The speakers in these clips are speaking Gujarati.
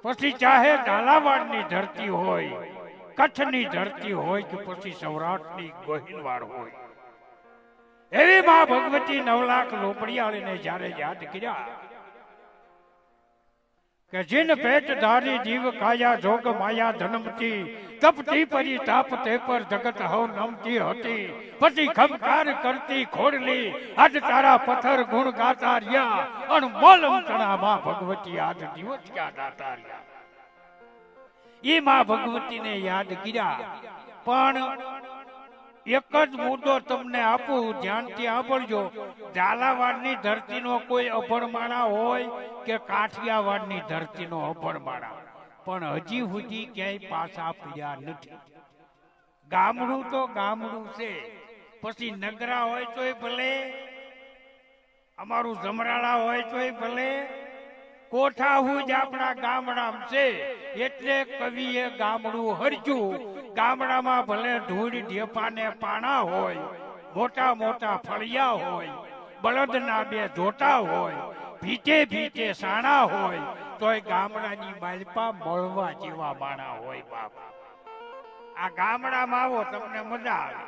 પછી ચાહે ઝાલાવાડની ધરતી હોય, કચ્છની ધરતી હોય કે પછી સૌરાષ્ટ્રની ગોહિલવાડ હોય, એવી માં ભગવતી 9 લાખ લોપડિયાળીને જ્યારે યાદ કર્યા કે જીન પેટ ધારી જીવ કાયા જોગ માયા જન્મતી તપતી પરી તાપ તે પર જગત હવ નમતી હતી, પછી ખમકાર કરતી ખોડલી આજ તારા પથ્થર ગુણ ગાતા રહ્યા, અણમોલ ચણા માં ભગવતી આજ દિવસ ક્યાં દાતા રહ્યા. એ માં ભગવતીને યાદ કર્યા. પણ એક જ મુદ્દો તમને આપું, ધ્યાનથી સાંભળજો. ઝાલાવાડની ધરતીનો કોઈ અભણમાણા હોય કે કાઠિયાવાડની ધરતીનો અભણમાણા, પણ હજી સુધી ક્યાંય પાછા પીડ્યા નથી. ગામડું તો ગામડું છે, પછી નગરા હોય તોય ભલે, અમારું જમરાળા હોય તોય ભલે, કોઠા હુજ આપણા ગામડામાં છે. એટલે કવિએ ગામડું હરજ્યું. ગામડામાં ભલે ધૂળ ઢેફાને પાણા હોય, મોટા મોટા ફળિયા હોય, બળદના 2 જોટા હોય, ભીતે ભીતે સાણા હોય, તોય ગામડાની માલપા મળવા જેવા માણા હોય. બાપ, આ ગામડામાં આવો તમને મજા આવે.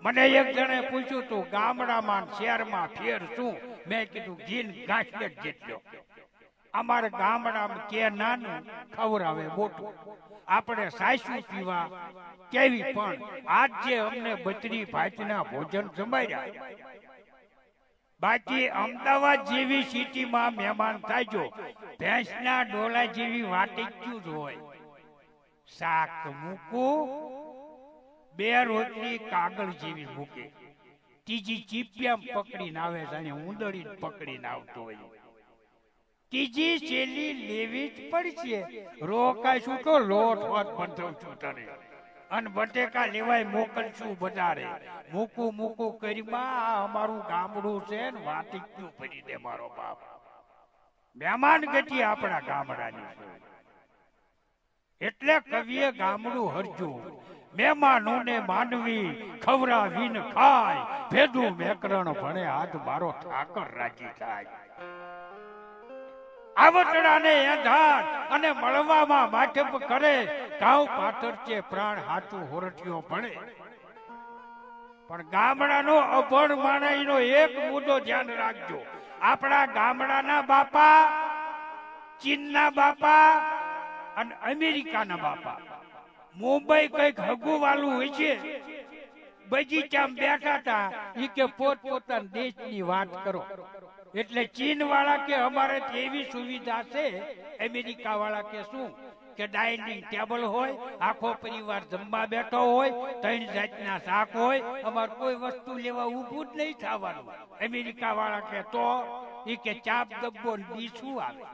મને એક જણે પૂછ્યું તું ગામડામાં શહેરમાં ફેર શું? મેં કીધું ઘીન ગાંઠ જેટલો. અમારે ગામડામાં કે નાનું ખવરાવે મોટું. આપણે સાસુ પીવા કેવી, પણ આજ જે અમને બચડી ભાતના ભોજન જમાડ્યા. બાકી અમદાવાદ જેવી સિટીમાં મહેમાન થાયજો, ભેંસના ડોલા જેવી વાટીક્યું જ હોય. શાક મૂકું, 2 રોટલી કાગળ જેવી મૂકે, ત્રીજી ચીપિયામ પકડીને આવે, જાણે ઉંદડીને પકડીને આવતો હોય. ત્રીજી શેલી લેવી જ પડશે. રોકાઈશું તો લોટ હોત બંધવશું તને, અને બટેકા લેવાય મોકલશું બજારે. મૂકું મૂકું કરીમાં અમારું ગામડું છે ને વાટીક્યું ભરી દે મારો બાપ. મહેમાન ગતિ આપણા ગામડાની છે. એટલે કવિએ ગામડું હરજું. મહેમાનોને માનવી ખવરાવીને ખાય, ભેદું મેકરણ ભણે હાથ મારો ઠાકર રાજી થાય. આવતડાને એંધાર અને મળવામાં માઠપ કરે, ગાવ પાથર છે પ્રાણ હાચું હોરઠિયો ભણે. પણ ગામડાનો અભણ માણસનો એક મુદ્દો ધ્યાન રાખજો. આપણા ગામડાના બાપા, ચીનના બાપા અને અમેરિકાના બાપા, મુંબઈ કઈક હગુવાલું હોય છે, બગીચામાં બેઠા હતા, ઈ કે પોતપોતાના દેશની વાત કરો. એટલે ચીન વાળા કે અમારે એવી સુવિધા છે, અમેરિકા વાળા કે શું કે ડાઇનિંગ ટેબલ હોય, આખો પરિવાર જમવા બેઠો હોય, 3 જાતના શાક હોય, અમારે કોઈ વસ્તુ લેવા ઊભું જ નહીં થવાનું. અમેરિકા વાળા કે તો ઈ કે ચાપ ડબ્બો ડીશું આવે,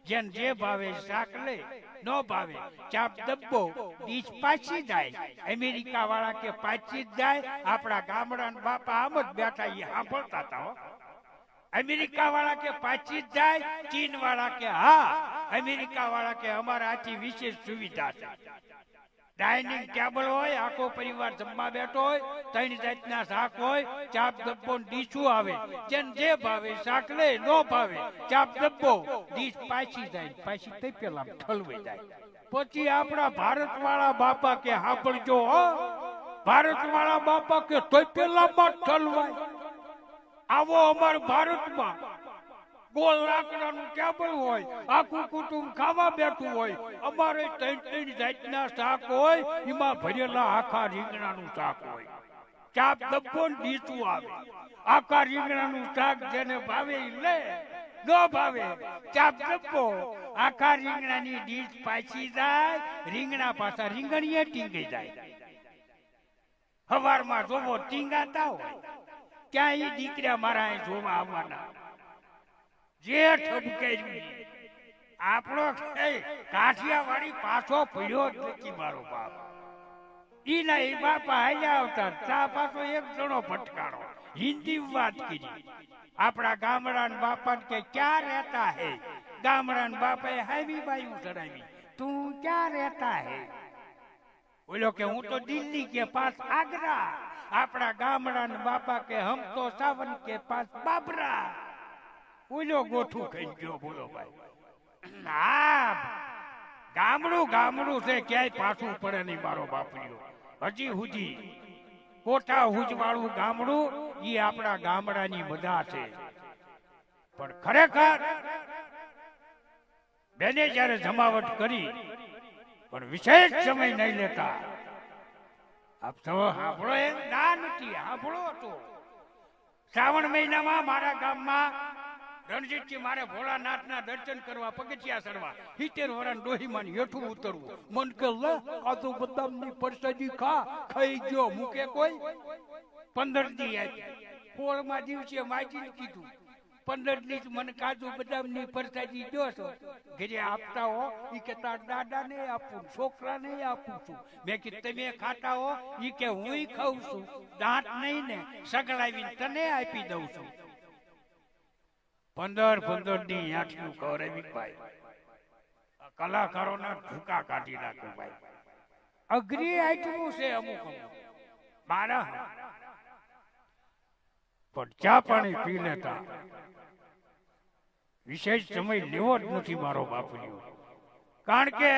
જેન જે ભાવે શાક લે, નો ભાવે ચાપ ડબ્બો ડીશ પાછી જાય. અમેરિકા વાળા કે પાછી જ જાય. આપણા ગામડાના બાપા આમ જ બેઠા એ સાંભળતા હતા. અમેરિકા વાળા કે પાછી જ જાય, ચીન વાળા કે હા, અમેરિકા વાળા કે અમારા આથી વિશેષ સુવિધા છે. ડાઇનિંગ ટેબલ હોય, આખો પરિવાર જમવા બેઠો હોય, 3 જાતના શાક હોય, ચાપ ડબ્બો ડીશું આવે, જેન જે ભાવે શાક લે, નો ભાવે ચાપ ડબ્બો ડીશ પાછી જાય, પાછી તે પેલા ઠલવાઈ જાય. પછી આપણા ભારત વાળા બાપા કે સાંભળજો, ભારત વાળા બાપા કે તો પેલામાં ઠલવાય. આવો અમાર ભારતમાં ગોળ લાકડાનું ટેબલ હોય, આખું કુટુંબ ખાવા બેઠું હોય, અમારે 3 જાતના શાક હોય, એમાં ભરેલા આખા રીંગણાનું શાક હોય, ચાપ ડબ્બો ડીશું આવે. આખા રીંગણાનું શાક જેને ભાવે લે, ન ભાવે ચાપ ડબ્બો. આખા રીંગણાની ડીશ પાછી જાય, રીંગણા પાછા રીંગણીએ ટીંગી જાય. હવારમાં જોવો ટીંગાતા હોય, ક્યાં એ દીકરા મારા અહીં જોવા આવવાના. જે ઠપકાર્યું આપણો કાઠિયાવાડી પાછો પડ્યો જ નથી મારો બાપ. ઈ ના એ બાપા હાલ્યા આવતા, ચા પાછો એક જણો ભટકાણો, હિન્દી વાત કરી. આપણા ગામડાના બાપા કે ક્યાં રહેતા હે? ગામડાના બાપાએ હાવી બાયું ચડાવી, તું ક્યાં રહેતા હે? બોલો કે હું તો દિલ્હી કે પાસ આગ્રા. આપણા ગામડાના બાપા કે હમ તો સાવન કે પાસ બાબરા. બોલો ગોઠું ખાઈ ગયો. બોલો ભાઈ, હા, ગામડું ગામડું છે, ક્યાંય પાછું પડે નહીં મારો બાપડીઓ. હજી હુજી કોઠા હુજ વાળું ગામડું ઈ આપણા ગામડાની મજા છે. પણ ખરેખર બેને જ્યારે જમાવટ કરી પણ વિશેષ સમય નહીં લેતા. આપ તો સાંભળો એમ ના નથી, સાંભળો હતો. શ્રાવણ મહિનામાં મારા ગામમાં રણજીતજી મારે ભોળાનાથના દર્શન કરવા પગથિયા ચડવા 70 વર્ષ ડોહીમાં હેઠું ઉતરવું. મન કે લે આ તો બદામની પરસાદી ખાઈ ગયો મૂકે કોઈ. 15 દી આપી 16મા દિવસે માજીને કીધું 15 દી મને કાજુ બદામની પરસાદી દો છો ઘરે આપતા હો. ઈ કે તાર દાદાને આપું, છોકરાને આપું છું. મેં કીધું તમે ખાતા હો? ઈ કે હું ખાઉં છું, દાંત નહીં ને સગડાવીને તને આપી દઉં છું. 15 દી આઠનું કવરાવી ભાઈ. કલાકારોના ભૂકા કાઢી નાખ્યું ભાઈ. અઘરી આઈટમું છે અમુક બારા. પણ ચા પાણી પી લેતા વિશેષ સમય લેવો જ નથી મારો બાપુજીઓ. કારણ કે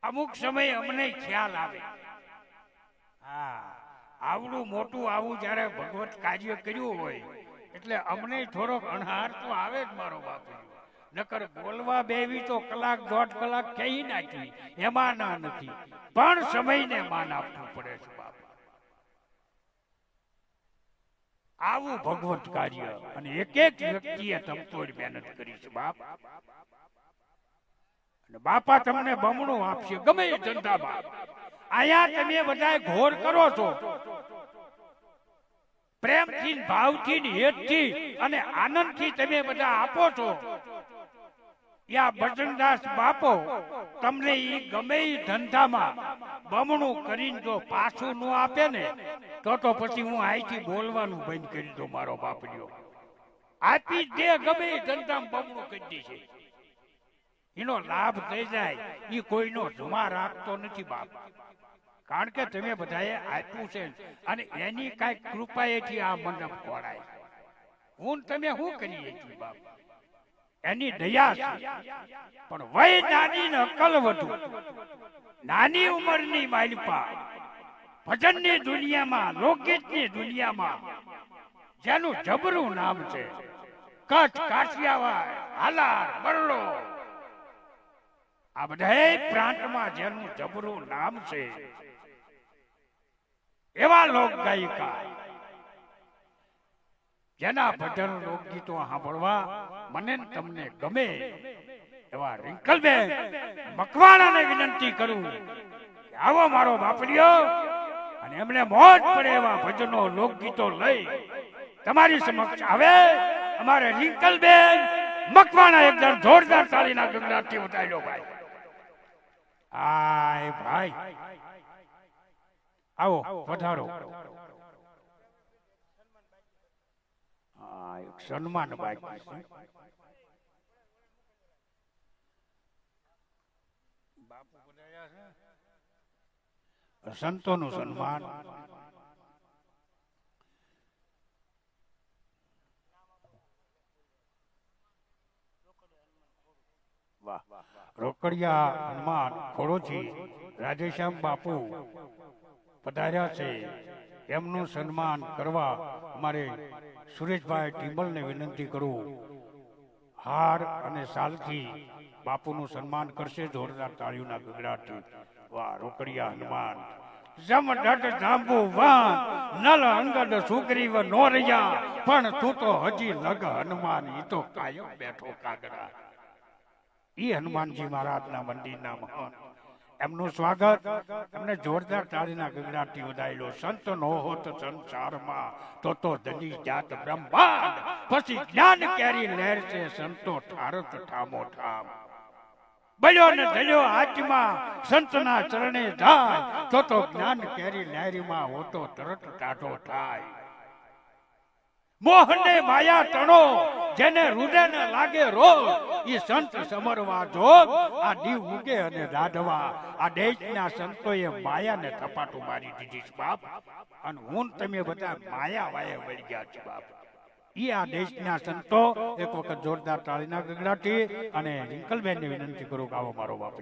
અમુક સમય અમને ખ્યાલ આવે. હા, આવડું મોટું આવું જયારે ભગવત કાર્ય કર્યું હોય એટલે અમને થોડોક અણહાર તો આવે જ મારો બાપુ. નકર બોલવા બેવી તો કલાક 1.5 કલાક કહી નાખી, એમાં ના નથી. પણ સમયને માન આપવું પડે છે બાપ. આવું ભગવત કાર્ય અને એક એક વ્યક્તિએ તમતોડ મહેનત કરી છે બાપ. અને બાપા તમને બમણું આપશે ગમે એ ધંધામાં. અહીંયા તમે બધા ઘોર કરો છો પ્રેમથી, ભાવથી, હેતથી અને આનંદથી તમે બધા આપો છો. યા ભજનદાસ બાપો તમને ઈ ગમે ઈ ધંધામાં બમણું કરીને જો પાછું ન આપે ને તો પછી હું અહીંથી બોલવાનું બંધ કરી દઉં મારો બાપડીઓ. આપી દે ગમે ઈ ધંધામાં બમણું કરી દે છે. એનો લાભ થઈ જાય ઈ કોઈનો જમા રાખતો નથી બાપ. કારણ કે તમે બધાએ આપ્યું છે અને એની કઈ કૃપાએથી આ મંડપ ખોરાય. હું તમે શું કરીએ છીએ બાપ? એની દયા છે. પણ વય નાની ને અકલ વધુ. નાની ઉંમરની માલિપા ભજનની દુનિયામાં, લોકગીતની દુનિયામાં જેનું જબરું નામ છે, કચ્છ, કાઠિયાવાડ, હાલાર, બરડો, આ બધા પ્રાંતમાં જેનું જબરું નામ છે એવા લોક ગાયિકા જેના ભજન લોકગીતો સાંભળવા મને તમને ગમે એવા રિંકલબેન મકવાણાને વિનંતી કરું કે આવો મારો બાપડીઓ અને એમને મોજ પડે એવા ભજનો લોકગીતો લઈ તમારી સમક્ષ આવે. અમારે રિંકલબેન મકવાણા એકદમ જોરદાર તાળીના ગગડાટથી ઉઠાડ્યો ભાઈ. આય ભાઈ આવો વધારો. એક સન્માન બાકી છે. સંતોનું સન્માન. વાહ. રોકડિયા હનુમાન ખોડોથી રાધેશ્યામ બાપુ પધાર્યા છે. એમનું સન્માન કરવા અમારે સુરેશભાઈ ટીમ્બલને વિનંતી કરું. હાર અને સાલથી બાપુનું સન્માન કરશે જોરદાર તાળીઓના ગગડાટથી. વાહ. રોકડિયા હનુમાન જમડટ જાંબુ વાન નલ અંગદ સુગ્રીવ નોરયા પણ તું તો હજી લગ હનુમાન ઈ તો કાયમ બેઠો કાગડા. ઈ હનુમાનજી મહારાજના મંદિરના મહાન એમનું સ્વાગત એમને જોરદાર તાળીના ગગડાટથી વધાયેલો. સંત નો હોત સંસારમાં તો ધની જાત બ્રહ્માંડ પછી જ્ઞાન કેરી લહેર છે સંતો ઠારત ઠામો ઠામ. બળ્યો ને ધલ્યો હાથમાં સંતના ચરણે જાય તો જ્ઞાન કેરી લહેરીમાં હોતો તરત ટાઢો થાય. મોહને માયા તણો જેને હૃદયને લાગે રોગ ઈ સંત સમરવા જોગ. આ દીવ ઉગે અને દાઢવા આ દેશના સંતોએ માયાને થપાટું મારી દીધી છે બાપ. અને હું તમે બધા માયા વાયે વળી ગયા છે બાપ. ઈ આ દેશના સંતો એક વખત જોરદાર તાળીના ગગડાટી અને રિંકલબેનને વિનંતી કરું કે આવો મારો બાપુ.